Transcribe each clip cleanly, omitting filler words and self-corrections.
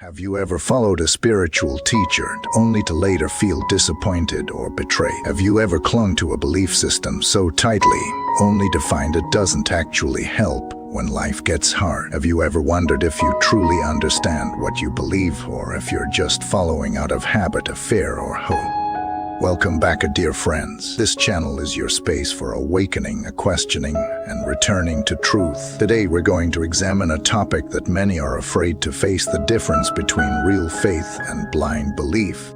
Have you ever followed a spiritual teacher only to later feel disappointed or betrayed? Have you ever clung to a belief system so tightly only to find it doesn't actually help when life gets hard? Have you ever wondered if you truly understand what you believe or if you're just following out of habit, of fear, or hope? Welcome back, dear friends. This channel is your space for awakening, questioning, and returning to truth. Today we're going to examine a topic that many are afraid to face: the difference between real faith and blind belief.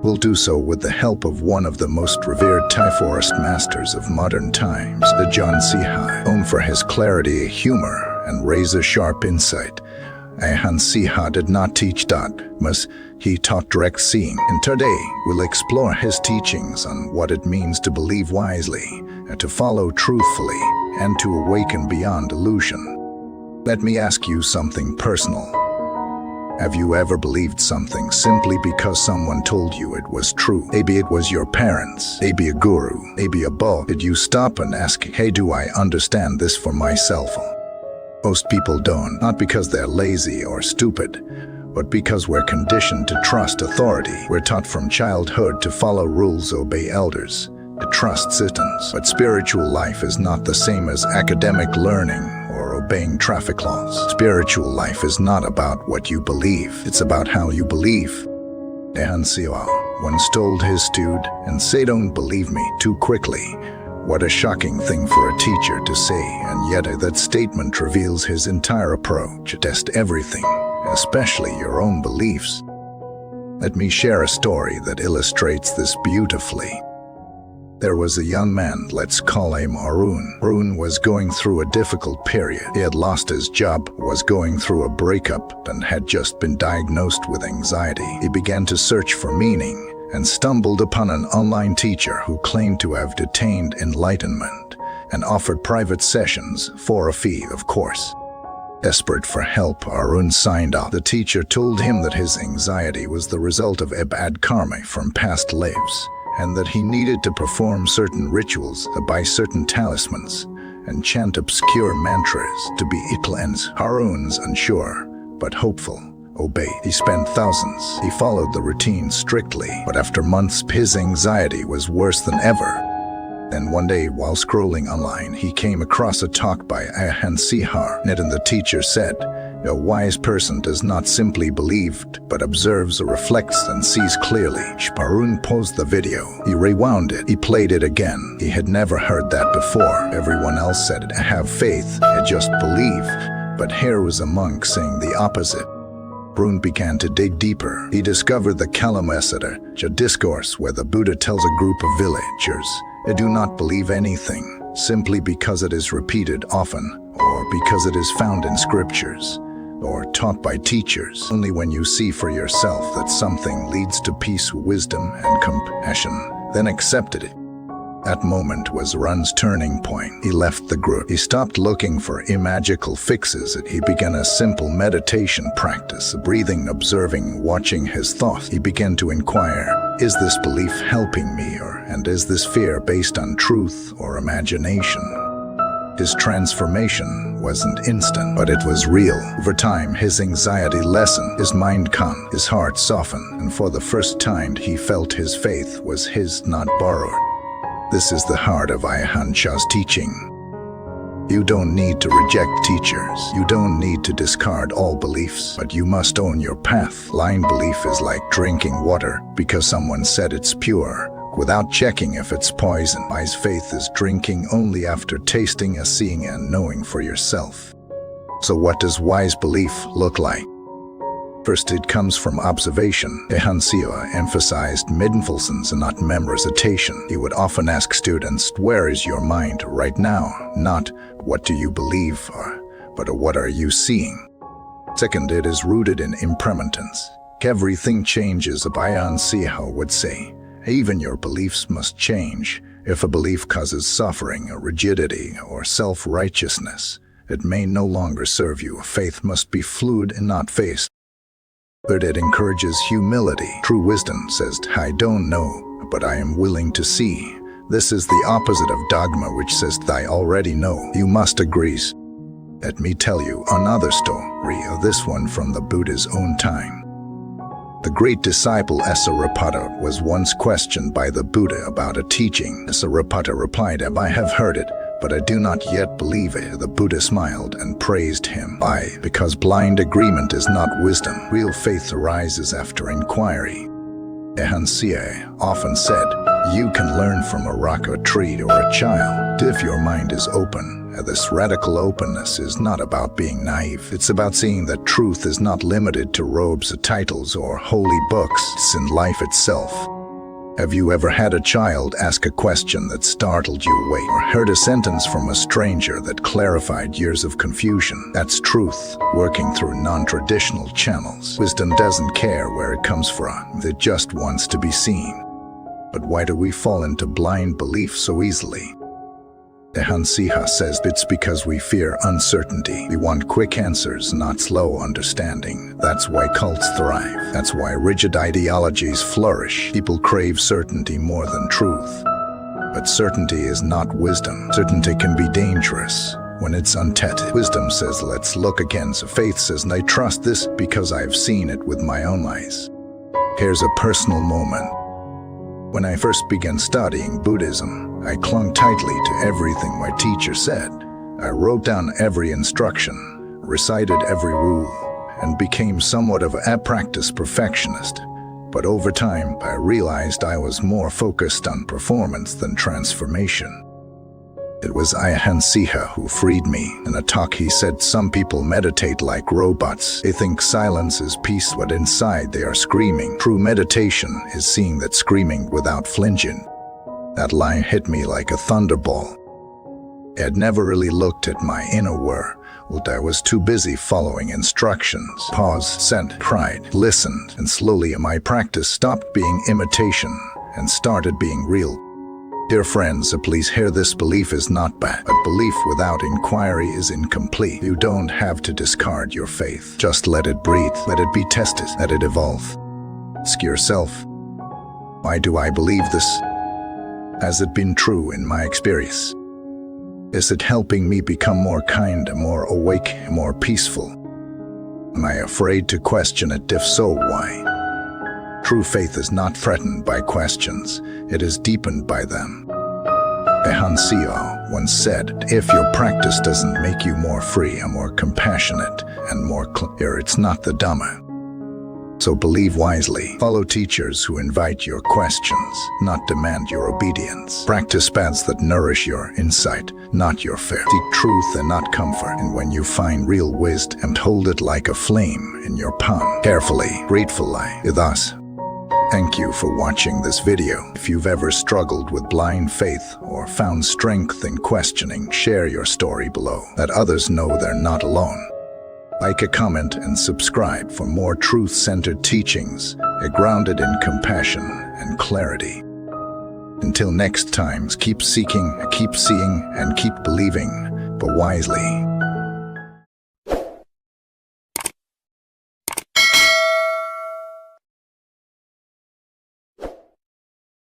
We'll do so with the help of one of the most revered Thai forest masters of modern times, Ajahn Chah. Known for his clarity, humor, and razor-sharp insight, Ajahn Chah did not teach dogmas, he taught direct seeing. And today, we'll explore his teachings on what it means to believe wisely, to follow truthfully, and to awaken beyond illusion. Let me ask you something personal. Have you ever believed something simply because someone told you it was true? Maybe it was your parents, maybe a guru, maybe a book. Did you stop and ask, hey, do I understand this for myself? Most people don't, not because they're lazy or stupid, but because we're conditioned to trust authority. We're taught from childhood to follow rules, obey elders, to trust systems. But spiritual life is not the same as academic learning or obeying traffic laws. Spiritual life is not about what you believe, it's about how you believe. Ajahn Chah once told his student, and say, don't believe me too quickly. What a shocking thing for a teacher to say, and yet that statement reveals his entire approach. Test everything, especially your own beliefs. Let me share a story that illustrates this beautifully. There was a young man, let's call him Arun. Arun was going through a difficult period. He had lost his job, was going through a breakup, and had just been diagnosed with anxiety. He began to search for meaning and stumbled upon an online teacher who claimed to have attained enlightenment and offered private sessions for a fee, of course. Desperate for help, Arun signed up. The teacher told him that his anxiety was the result of a bad karma from past lives, and that he needed to perform certain rituals, buy certain talismans, and chant obscure mantras to be cleansed. Arun's unsure, but hopeful, obeyed. He spent thousands. He followed the routine strictly, but after months his anxiety was worse than ever. Then one day, while scrolling online, he came across a talk by Ajahn Chah. And the teacher said, a wise person does not simply believe, but observes, reflects, and sees clearly. Arun paused the video. He rewound it. He played it again. He had never heard that before. Everyone else said, have faith, just believe. But here was a monk saying the opposite. Arun began to dig deeper. He discovered the Kalamesada, a discourse where the Buddha tells a group of villagers, do not believe anything, simply because it is repeated often, or because it is found in scriptures, or taught by teachers. Only when you see for yourself that something leads to peace, wisdom, and compassion, then accept it. That moment was Arun's turning point. He left the group. He stopped looking for magical fixes. He began a simple meditation practice, breathing, observing, watching his thoughts. He began to inquire, is this belief helping me, and is this fear based on truth or imagination? His transformation wasn't instant, but it was real. Over time, his anxiety lessened, his mind calmed, his heart softened, and for the first time he felt his faith was his, not borrowed. This is the heart of Ajahn Chah's teaching. You don't need to reject teachers. You don't need to discard all beliefs, but you must own your path. Blind belief is like drinking water because someone said it's pure, without checking if it's poison. Wise faith is drinking only after tasting, seeing, and knowing for yourself. So what does wise belief look like? First, it comes from observation. Ajahn Chah emphasized mindfulness and not memorization. He would often ask students, where is your mind right now? Not, what do you believe, but what are you seeing? Second, it is rooted in impermanence. Everything changes, Ajahn Chah would say. Even your beliefs must change. If a belief causes suffering, rigidity, or self-righteousness, it may no longer serve you. Faith must be fluid and not fixed. Third, it encourages humility. True wisdom says, I don't know, but I am willing to see. This is the opposite of dogma, which says, I already know. You must agree. Let me tell you another story, this one from the Buddha's own time. The great disciple Sariputta was once questioned by the Buddha about a teaching. Sariputta replied, "I have heard it, but I do not yet believe it." The Buddha smiled and praised him. Why? Because blind agreement is not wisdom. Real faith arises after inquiry. Ajahn Chah often said, "You can learn from a rock, a tree, or a child if your mind is open." This radical openness is not about being naive. It's about seeing that truth is not limited to robes, titles, or holy books. It's in life itself. Have you ever had a child ask a question that startled you away, or heard a sentence from a stranger that clarified years of confusion? That's truth, working through non-traditional channels. Wisdom doesn't care where it comes from. It just wants to be seen. But why do we fall into blind belief so easily? Ajahn Chah says it's because we fear uncertainty. We want quick answers, not slow understanding. That's why cults thrive. That's why rigid ideologies flourish. People crave certainty more than truth. But certainty is not wisdom. Certainty can be dangerous when it's untested. Wisdom says, let's look again. So faith says, I trust this because I've seen it with my own eyes. Here's a personal moment. When I first began studying Buddhism, I clung tightly to everything my teacher said. I wrote down every instruction, recited every rule, and became somewhat of a practice perfectionist. But over time, I realized I was more focused on performance than transformation. It was Ajahn Chah who freed me. In a talk he said, some people meditate like robots. They think silence is peace, but inside they are screaming. True meditation is seeing that screaming without flinching. That line hit me like a thunderbolt. I had never really looked at my inner world. I was too busy following instructions. Paused, sent, cried, listened, and slowly my practice stopped being imitation and started being real. Dear friends, please hear this: belief is not bad, but belief without inquiry is incomplete. You don't have to discard your faith. Just let it breathe, let it be tested, let it evolve. Ask yourself, why do I believe this? Has it been true in my experience? Is it helping me become more kind, more awake, more peaceful? Am I afraid to question it? If so, why? True faith is not threatened by questions, it is deepened by them. Ajahn Chah once said, if your practice doesn't make you more free and more compassionate and more clear, it's not the Dhamma. So believe wisely. Follow teachers who invite your questions, not demand your obedience. Practice paths that nourish your insight, not your fear. Seek truth and not comfort. And when you find real wisdom, hold it like a flame in your palm. Carefully, gratefully. Thus, thank you for watching this video. If you've ever struggled with blind faith or found strength in questioning, share your story below. Let others know they're not alone. Like, a comment, and subscribe for more truth-centered teachings, grounded in compassion and clarity. Until next time, keep seeking, keep seeing, and keep believing, but wisely.